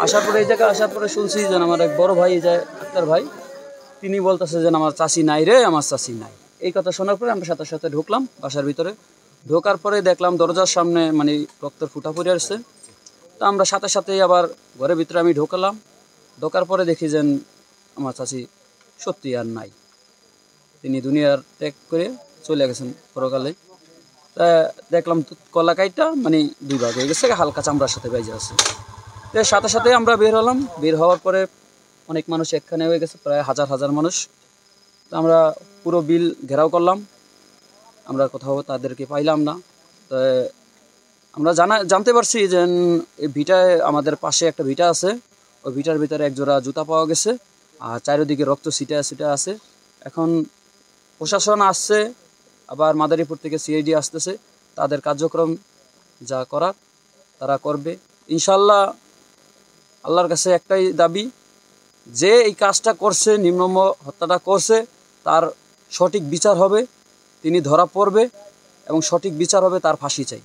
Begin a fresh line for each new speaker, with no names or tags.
আসার পরে এই জায়গায় আসার পরে শুনছি যে আমার এক বড় ভাই যে আক্তার ভাই, তিনি বলতেছে যে আমার চাচি নাই রে, আমার চাচি নাই। এই কথা শোনার পরে আমরা সাথে সাথে ঢুকলাম বাসার ভিতরে। ঢোকার পরে দেখলাম দরজার সামনে মানে রক্তের ফুটা পড়ে আসছে। তো আমরা সাথে সাথেই আবার ঘরের ভিতরে আমি ঢোকালাম। ঢোকার পরে দেখি যে আমার চাচি সত্যি আর নাই, তিনি দুনিয়ার ত্যাগ করে চলে গেছেন পরকালে। তা দেখলাম কলাকাইটা মানে দুই ভাগ হয়ে গেছে, হালকা চামড়ার সাথে বেজে আছে। তো সাথে সাথে আমরা বের হলাম। বের হওয়ার পরে অনেক মানুষ একখানে হয়ে গেছে, প্রায় হাজার হাজার মানুষ। তো আমরা পুরো বিল ঘেরাও করলাম, আমরা কোথাও তাদেরকে পাইলাম না। তো আমরা জানতে পারছি যে এই ভিটায় আমাদের পাশে একটা ভিটা আছে, ওই ভিটার ভিতরে এক জোড়া জুতা পাওয়া গেছে, আর চারিদিকে রক্ত ছিটা ছিটা আছে। এখন প্রশাসন আসছে, আবার মাদারীপুর থেকে সিআইডি আসতেছে, তাদের কার্যক্রম যা করার তারা করবে ইনশাল্লাহ। আল্লাহর কাছে একটাই দাবি, যে এই কাজটা করছে, নির্মম হত্যাটা করছে, তার সঠিক বিচার হবে, তিনি ধরা পড়বে এবং সঠিক বিচার হবে, তার ফাঁসি চাই।